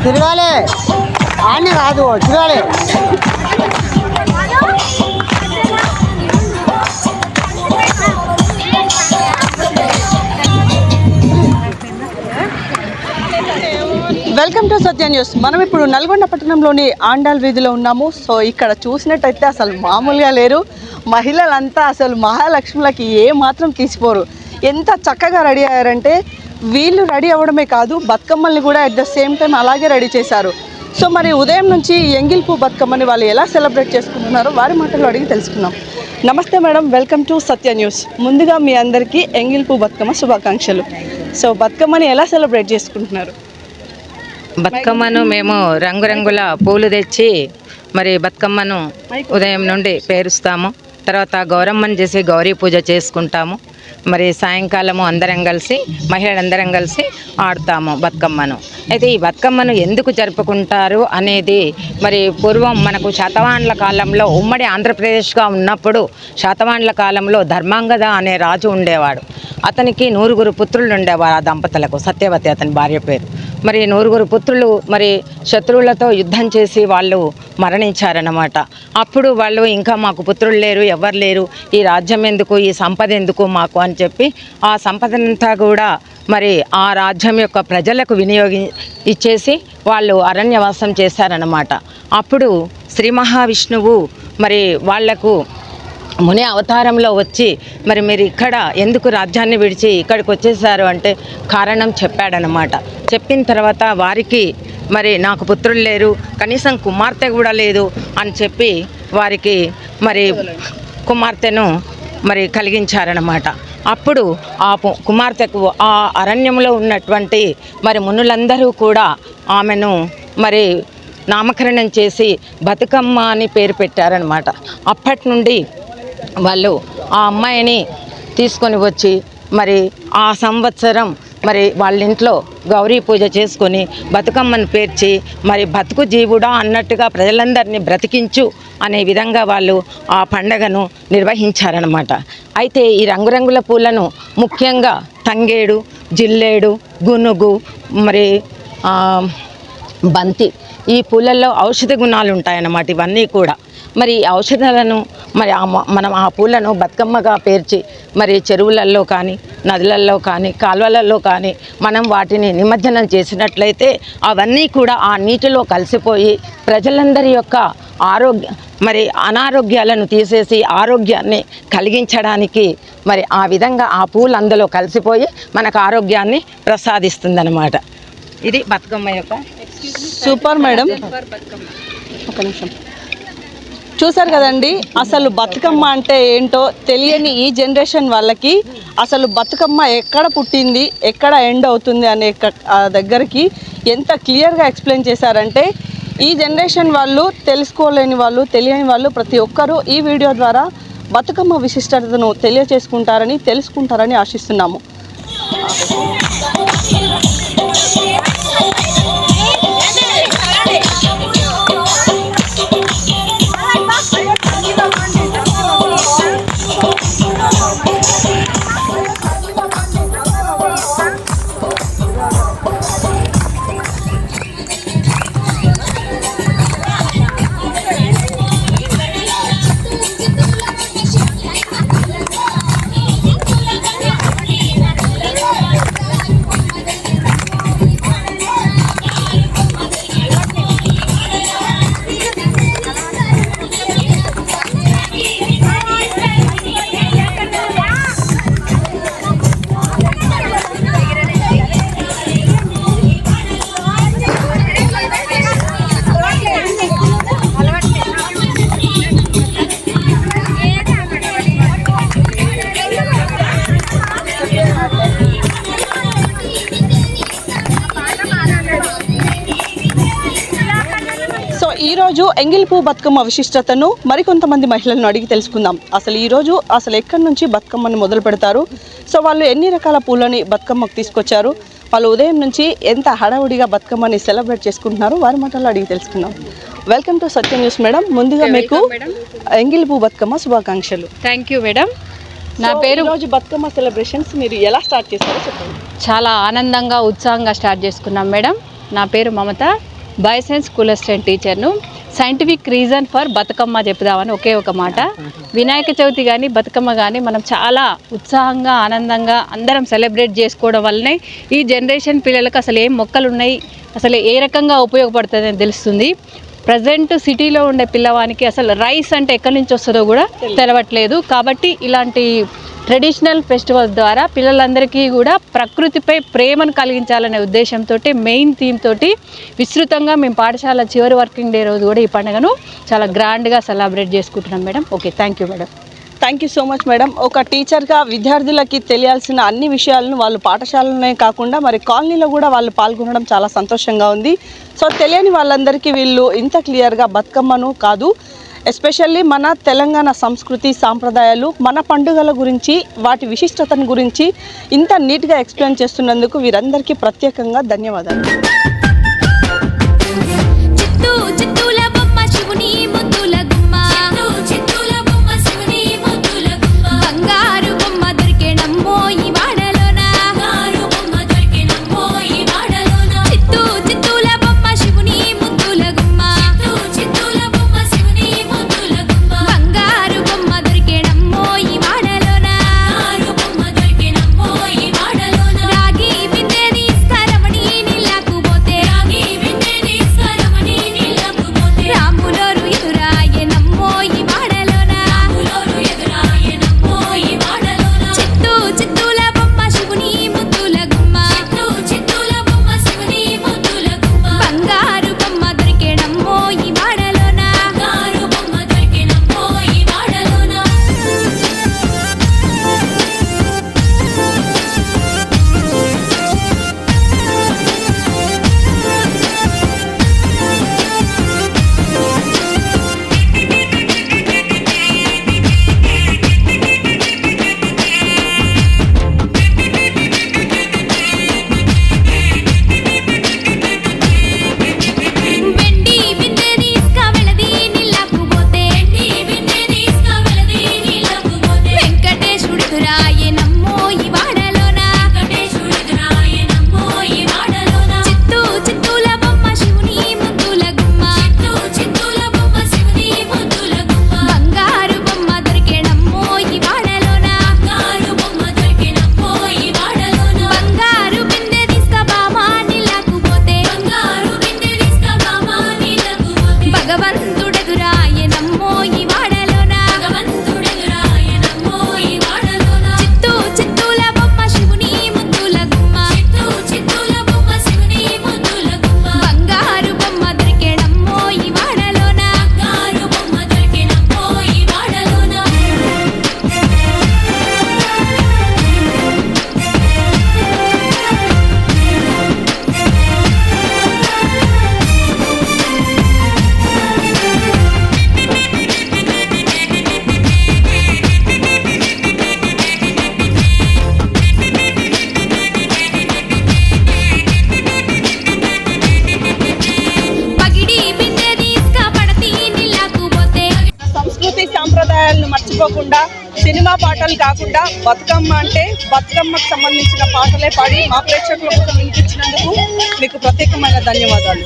తిరగాలి ఆనే కాదు తిరగాలి. Welcome to Satya news. మనం ఇప్పుడు నల్గొండ పట్టణంలోని ఆండాల్ వీధిలో ఉన్నాము. సో ఇక్కడ చూసినట్టయితే అసలు మామూలుగా లేరు. మహిళలంతా అసలు మహాలక్ష్ములకి ఏ మాత్రం తీసిపోరు. ఎంత చక్కగా రెడీ అయ్యారంటే వీళ్ళు రెడీ అవ్వడమే కాదు, బతుకమ్మల్ని కూడా అట్ ద సేమ్ టైం అలాగే రెడీ చేశారు. సో మరి ఉదయం నుంచి ఎంగిల్పూ బతుకమ్మని వాళ్ళు ఎలా సెలబ్రేట్ చేసుకుంటున్నారో వారి మాటల్లో అడిగి తెలుసుకుందాం. నమస్తే madam, welcome to Satya news. ముందుగా మీ అందరికీ ఎంగిల్పూ బతుకమ్మ శుభాకాంక్షలు. సో బతుకమ్మని ఎలా సెలబ్రేట్ చేసుకుంటున్నారు? బతుకమ్మను మేము రంగురంగుల పూలు తెచ్చి మరి బతుకమ్మను ఉదయం నుండి పేరుస్తాము. తర్వాత గౌరమ్మను చేసి గౌరీ పూజ చేసుకుంటాము. మరి సాయంకాలము అందరం కలిసి మహిళలందరం కలిసి ఆడతాము బతుకమ్మను. అయితే ఈ బతుకమ్మను ఎందుకు జరుపుకుంటారు అనేది మరి పూర్వం మనకు శాతవాహనుల కాలంలో ఉమ్మడి ఆంధ్రప్రదేశ్గా ఉన్నప్పుడు శాతవాహనుల కాలంలో ధర్మాంగద అనే రాజు ఉండేవాడు. అతనికి 9 పుత్రులు ఉండేవారు. ఆ దంపతులకు సత్యవతి అతని భార్య పేరు. మరి 9 పుత్రులు మరి శత్రువులతో యుద్ధం చేసి వాళ్ళు మరణించారన్నమాట. అప్పుడు వాళ్ళు ఇంకా మాకు పుత్రులు లేరు, ఎవరు లేరు, ఈ రాజ్యం ఎందుకు, ఈ సంపద ఎందుకు మాకు అని చెప్పి ఆ సంపదనంతా కూడా మరి ఆ రాజ్యం యొక్క ప్రజలకు ఇచ్చేసి వాళ్ళు అరణ్యవాసం చేశారన్నమాట. అప్పుడు శ్రీ మహావిష్ణువు మరి వాళ్లకు ముని అవతారంలో వచ్చి మరి మీరు ఇక్కడ ఎందుకు రాజ్యాన్ని విడిచి ఇక్కడికి వచ్చేసారు అంటే కారణం చెప్పాడనమాట. చెప్పిన తర్వాత వారికి మరి నాకు పుత్రులు లేరు, కనీసం కుమార్తె కూడా లేదు అని చెప్పి వారికి మరి కుమార్తెను మరి కలిగించారనమాట. అప్పుడు ఆ కుమార్తెకు ఆ అరణ్యంలో ఉన్నటువంటి మరి మునులందరూ కూడా ఆమెను మరి నామకరణం చేసి బతుకమ్మ అని పేరు పెట్టారనమాట. అప్పటి నుండి వాళ్ళు ఆ అమ్మాయిని తీసుకొని వచ్చి మరి ఆ సంవత్సరం మరి వాళ్ళ ఇంట్లో గౌరీ పూజ చేసుకొని బతుకమ్మను పేర్చి మరి బతుకు జీవుడా అన్నట్టుగా ప్రజలందరినీ బ్రతికించు అనే విధంగా వాళ్ళు ఆ పండగను నిర్వహించారనమాట. అయితే ఈ రంగురంగుల పూలను ముఖ్యంగా తంగేడు, జిల్లేడు, గునుగు, మరి బంతి, ఈ పూలల్లో ఔషధ గుణాలు ఉంటాయన్నమాట. ఇవన్నీ కూడా మరి ఔషధాలను మరి మనం ఆ పూలను బతుకమ్మగా పేర్చి మరి చెరువులలో కానీ నదులలో కానీ కాలువలలో కానీ మనం వాటిని నిమజ్జనం చేసినట్లయితే అవన్నీ కూడా ఆ నీటిలో కలిసిపోయి ప్రజలందరి యొక్క మరి అనారోగ్యాలను తీసేసి ఆరోగ్యాన్ని కలిగించడానికి మరి ఆ విధంగా ఆ పూలు అందులో కలిసిపోయి మనకు ఆరోగ్యాన్ని ప్రసాదిస్తుందన్నమాట. ఇది బతుకమ్మ యొక్క సూపర్ మేడం. ఒక నిమిషం. చూసారు కదండి, అసలు బతుకమ్మ అంటే ఏంటో తెలియని ఈ జనరేషన్ వాళ్ళకి అసలు బతుకమ్మ ఎక్కడ పుట్టింది, ఎక్కడ ఎండ్ అవుతుంది అనే దగ్గరికి ఎంత క్లియర్గా ఎక్స్ప్లెయిన్ చేశారంటే ఈ జనరేషన్ వాళ్ళు, తెలుసుకోలేని వాళ్ళు, తెలియని వాళ్ళు ప్రతి ఒక్కరూ ఈ వీడియో ద్వారా బతుకమ్మ విశిష్టతను తెలుసుకుంటారని ఆశిస్తున్నాము. ఈరోజు ఎంగిల్పూ బతుకమ్మ విశిష్టతను మరికొంతమంది మహిళలను అడిగి తెలుసుకుందాం. అసలు ఎక్కడి నుంచి బతుకమ్మని మొదలు పెడతారు, సో వాళ్ళు ఎన్ని రకాల పూలని బతుకమ్మకు తీసుకొచ్చారు, వాళ్ళు ఉదయం నుంచి ఎంత హడావుడిగా బతుకమ్మని సెలబ్రేట్ చేసుకుంటున్నారు, వారి మాటల్లో అడిగి తెలుసుకుందాం. Welcome to Satya news madam. ముందుగా మీకు ఎంగిల్పూ బతుకమ్మ శుభాకాంక్షలు. Thank you madam. నా పేరు రోజు బతుకమ్మ సెలబ్రేషన్స్ మీరు ఎలా స్టార్ట్ చేస్తారో చెప్పండి. చాలా ఆనందంగా ఉత్సాహంగా స్టార్ట్ చేసుకున్నాం మేడం. నా పేరు మమత. బయోసైన్స్ స్కూల్ అసిస్టెంట్ టీచర్ను. సైంటిఫిక్ రీజన్ ఫర్ బతుకమ్మ చెప్దామని ఒకే ఒక మాట. వినాయక చవితి కానీ బతుకమ్మ కానీ మనం చాలా ఉత్సాహంగా ఆనందంగా అందరం సెలబ్రేట్ చేసుకోవడం వల్లనే ఈ జనరేషన్ పిల్లలకు అసలు ఏం మొక్కలు ఉన్నాయి, అసలు ఏ రకంగా ఉపయోగపడుతుంది అని తెలుస్తుంది. ప్రజెంట్ సిటీలో ఉండే పిల్లవానికి అసలు రైస్ అంటే ఎక్కడి నుంచి వస్తుందో కూడా తెలవట్లేదు. కాబట్టి ఇలాంటి ట్రెడిషనల్ ఫెస్టివల్స్ ద్వారా పిల్లలందరికీ కూడా ప్రకృతిపై ప్రేమను కలిగించాలనే ఉద్దేశంతో మెయిన్ థీమ్ తోటి విస్తృతంగా మేము పాఠశాల చివరి వర్కింగ్ డే రోజు కూడా ఈ పండుగను చాలా గ్రాండ్గా సెలబ్రేట్ చేసుకుంటున్నాం madam. Okay, thank you madam. Thank you so much madam. ఒక టీచర్గా విద్యార్థులకి తెలియాల్సిన అన్ని విషయాలను వాళ్ళు పాఠశాలలోనే కాకుండా మరి కాలనీలో కూడా వాళ్ళు పాల్గొనడం చాలా సంతోషంగా ఉంది. సో తెలియని వాళ్ళందరికీ వీళ్ళు ఇంత క్లియర్గా బతుకమ్మను కాదు, ఎస్పెషల్లీ మన తెలంగాణ సంస్కృతి సాంప్రదాయాలు మన పండుగల గురించి వాటి విశిష్టతను గురించి ఇంత నీట్గా ఎక్స్ప్లెయిన్ చేస్తున్నందుకు వీరందరికీ ప్రత్యేకంగా ధన్యవాదాలు. సాంప్రదాయాలను మర్చిపోకుండా సినిమా పాటలు కాకుండా బతుకమ్మ అంటే బతుకమ్మకు సంబంధించిన పాటలే పాడి మా ప్రేక్షకుల కోసం వినిపించినందుకు మీకు ప్రత్యేకమైన ధన్యవాదాలు.